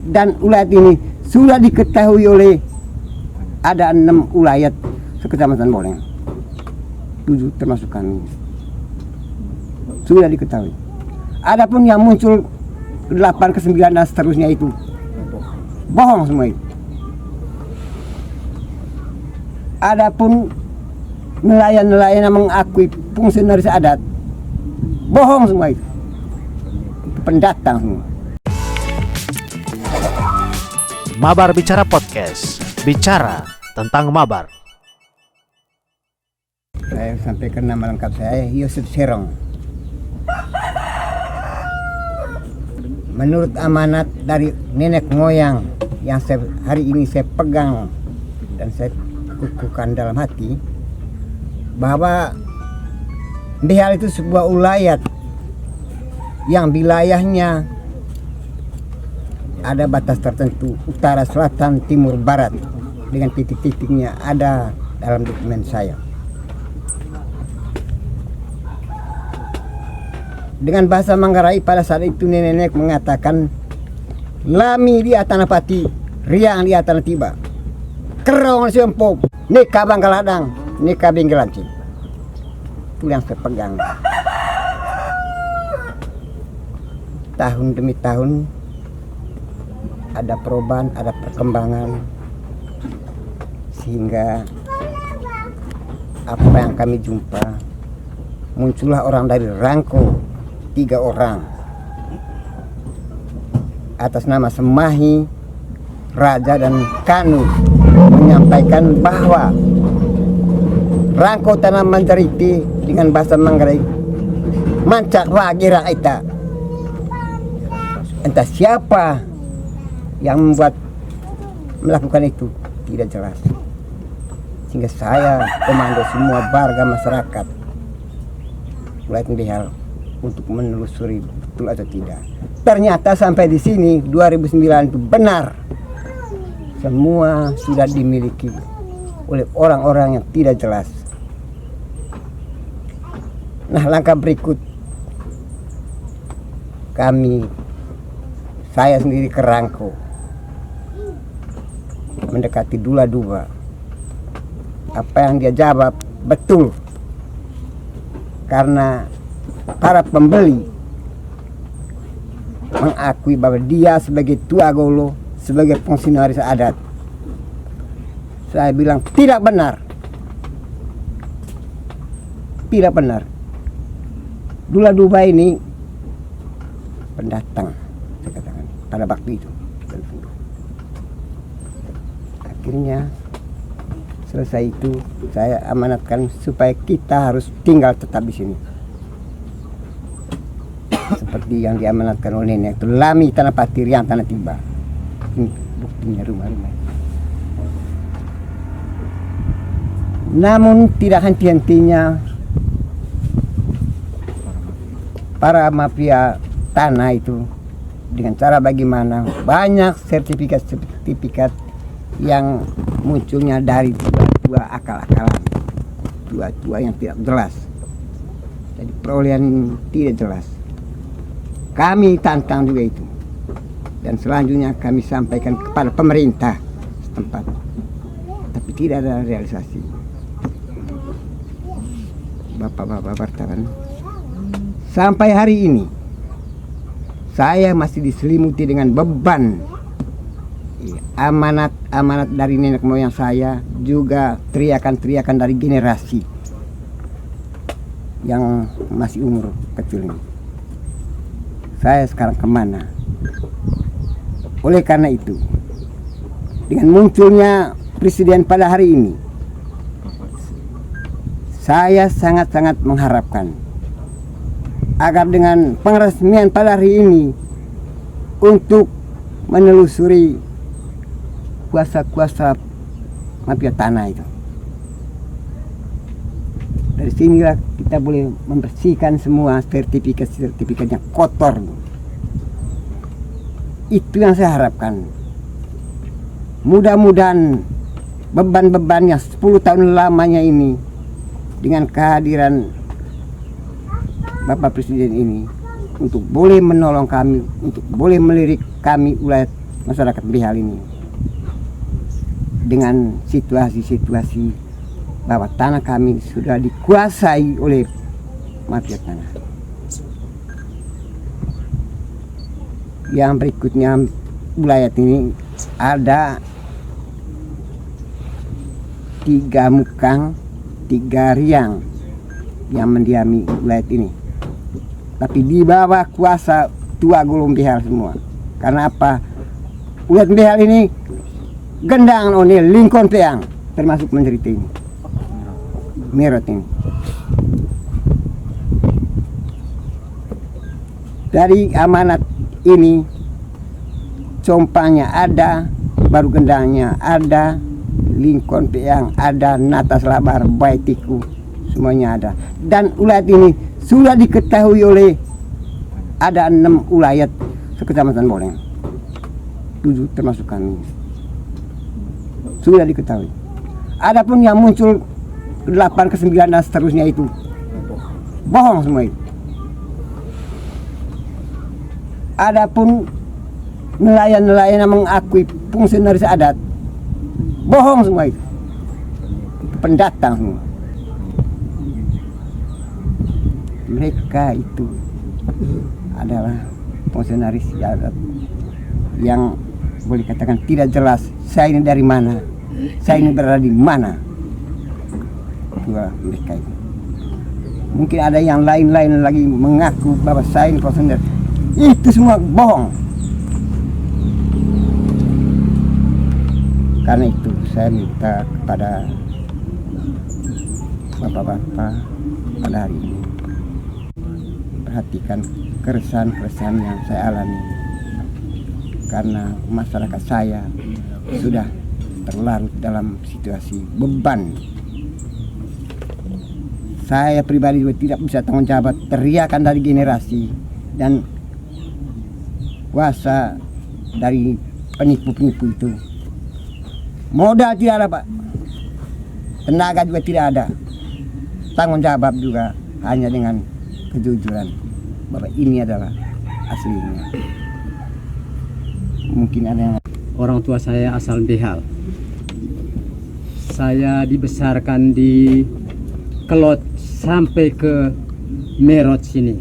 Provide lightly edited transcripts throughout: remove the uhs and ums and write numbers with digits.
Dan ulayat ini sudah diketahui oleh ada 6 ulayat sekecamatan Boleng, 7 termasuk kami, sudah diketahui. Adapun yang muncul 8 ke 9 dan seterusnya itu bohong semua itu. Adapun nelayan-nelayan yang mengakui fungsionaris adat, bohong semua itu pendatang semua. Mabar Bicara Podcast, bicara tentang Mabar. Saya sampaikan nama lengkap saya, Yusuf Serong. Menurut amanat dari nenek moyang yang hari ini saya pegang dan saya kukuhkan dalam hati, bahwa Behal itu sebuah ulayat yang wilayahnya ada batas tertentu, utara, selatan, timur, barat, dengan titik-titiknya ada dalam dokumen saya. Dengan bahasa Manggarai pada saat itu nenek mengatakan, lami di Atanapati, riang di Atanatiba, kerong sempop, nika bangkaladang, nika binggelanci. Itu yang saya pegang. Tahun demi tahun ada perubahan, ada perkembangan, sehingga apa yang kami jumpa, muncullah orang dari Rangko, 3 orang atas nama Semahi, Raja dan Kanu, menyampaikan bahwa Rangko tanah menceriti dengan bahasa Manggarai mancak wagira ita. Entah siapa yang membuat melakukan itu tidak jelas, sehingga saya komando semua warga masyarakat ulayat Behal untuk menelusuri betul atau tidak. Ternyata sampai di sini 2009 itu benar, semua sudah dimiliki oleh orang-orang yang tidak jelas. Nah, langkah berikut saya sendiri ke Rangko, mendekati Dula Duba. Apa yang dia jawab betul, karena para pembeli mengakui bahwa dia sebagai Tua Golo, sebagai fungsionaris adat. Saya bilang tidak benar, tidak benar. Dula Duba ini pendatang, saya katakan pada waktu itu. Akhirnya selesai itu saya amanatkan supaya kita harus tinggal tetap di sini, seperti yang diamanatkan oleh nenek itu, lami tanah pati, riang tanah tiba. Ini buktinya rumah-rumah. Namun tidak henti-hentinya para mafia tanah itu dengan cara bagaimana, banyak sertifikat yang munculnya dari tua akal-akalan, tua yang tidak jelas. Jadi perolehan tidak jelas. Kami tantang juga itu, dan selanjutnya kami sampaikan kepada pemerintah setempat, tapi tidak ada realisasi. Bapak-bapak wartawan, sampai hari ini saya masih diselimuti dengan beban amanat dari nenek moyang saya, juga teriakan-teriakan dari generasi yang masih umur kecil ini. Saya sekarang kemana? Oleh karena itu, dengan munculnya presiden pada hari ini, saya sangat-sangat mengharapkan agar dengan penresmian pada hari ini untuk menelusuri kuasa-kuasa mafia tanah itu, dari sinilah kita boleh membersihkan semua sertifikat yang kotor. Itu yang saya harapkan. Mudah-mudahan beban-beban yang 10 tahun lamanya ini, dengan kehadiran Bapak Presiden ini, untuk boleh menolong kami, untuk boleh melirik kami ulayat masyarakat Behal ini dengan situasi-situasi bahwa tanah kami sudah dikuasai oleh mafia tanah. Yang berikutnya wilayah ini ada 3 mukang, 3 riang yang mendiami wilayah ini. Tapi di bawah kuasa Tua Gulung Behal semua. Karena apa? Wilayah Behal ini gendang oleh Lingkon Peang, termasuk menderita ini. Merot ini. Dari amanat ini compangnya ada, baru gendangnya ada, Lingkon Peang ada, Natas Labar, Baitiku, semuanya ada. Dan ulayat ini sudah diketahui oleh ada 6 ulayat sekecamatan Boleng, 7 termasuk kami, sudah diketahui. Adapun yang muncul 8 ke 9 dan seterusnya itu bohong semua itu. Adapun nelayan-nelayan yang mengakui fungsionaris adat, bohong semua itu. Pendatang semua. Mereka itu adalah fungsionaris adat yang boleh katakan tidak jelas saya ini dari mana, saya ini berada di mana. Dua mereka itu. Mungkin ada yang lain-lain lagi mengaku bahwa saya ini fungsionaris. Itu semua bohong. Karena itu saya minta kepada bapak-bapak pada hari ini perhatikan keresahan-keresahan yang saya alami, karena masyarakat saya sudah terlarut dalam situasi beban. Saya pribadi juga tidak bisa tanggung jawab teriakan dari generasi dan kuasa dari penipu-penipu itu. Modal tidak ada, Pak. Tenaga juga tidak ada. Tanggung jawab juga hanya dengan kejujuran bahwa ini adalah aslinya. Mungkin ada yang... Orang tua saya asal Behal. Saya dibesarkan di Kelot sampai ke Merot sini.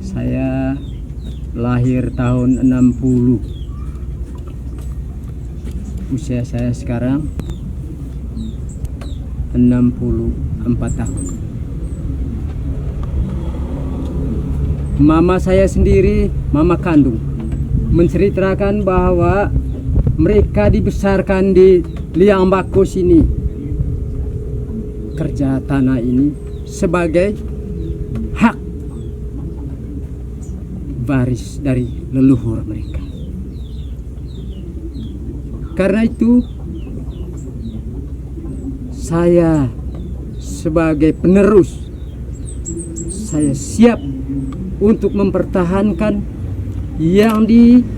Saya lahir tahun 60. Usia saya sekarang 64 tahun. Mama saya sendiri, mama kandung, menceritakan bahwa mereka dibesarkan di Liang Bako sini. Kerja tanah ini sebagai hak waris dari leluhur mereka. Karena itu saya sebagai penerus, saya siap untuk mempertahankan yang diserahkan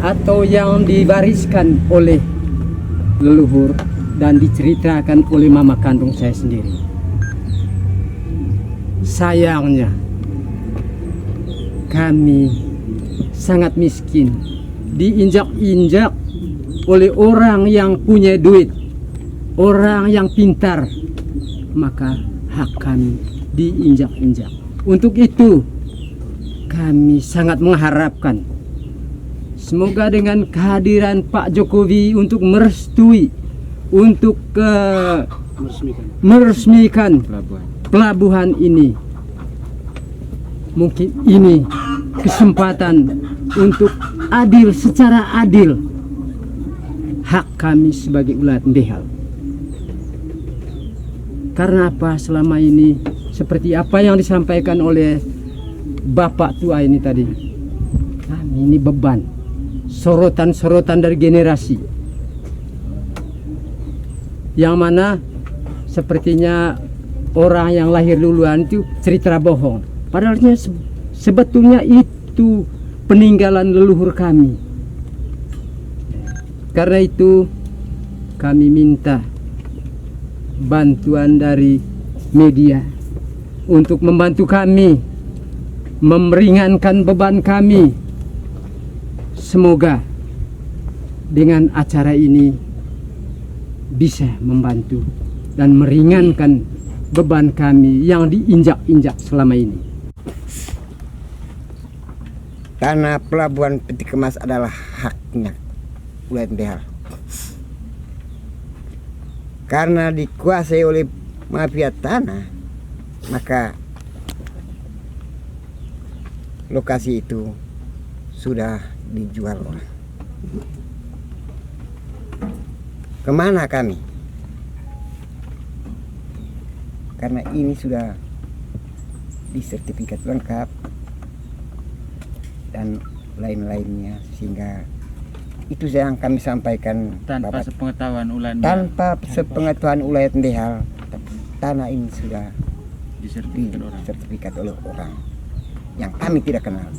atau yang diwariskan oleh leluhur dan diceritakan oleh mama kandung saya sendiri. Sayangnya kami sangat miskin, diinjak-injak oleh orang yang punya duit, orang yang pintar, maka hak kami diinjak-injak. Untuk itu kami sangat mengharapkan semoga dengan kehadiran Pak Jokowi untuk merestui, untuk meresmikan pelabuhan ini, mungkin ini kesempatan untuk adil, secara adil hak kami sebagai ulayat Behal. Karena apa? Selama ini seperti apa yang disampaikan oleh Bapak tua ini tadi, kami ini beban, sorotan-sorotan dari generasi yang mana sepertinya orang yang lahir duluan itu cerita bohong, padahal sebetulnya itu peninggalan leluhur kami. Karena itu kami minta bantuan dari media untuk membantu kami, meringankan beban kami semoga dengan acara ini bisa membantu dan meringankan beban kami yang diinjak-injak selama ini. Tanah pelabuhan Peti Kemas adalah haknya wilayah Ndehal. Karena dikuasai oleh mafia tanah, maka lokasi itu sudah dijual orang. Kemana kami? Karena ini sudah disertifikat lengkap dan lain-lainnya, sehingga itu yang kami sampaikan Tanpa sepengetahuan Ulan tanpa sepengetahuan ulayat Ndehal, tanah ini sudah disertifikat orang. disertifikat oleh orang yang kami tidak kenal.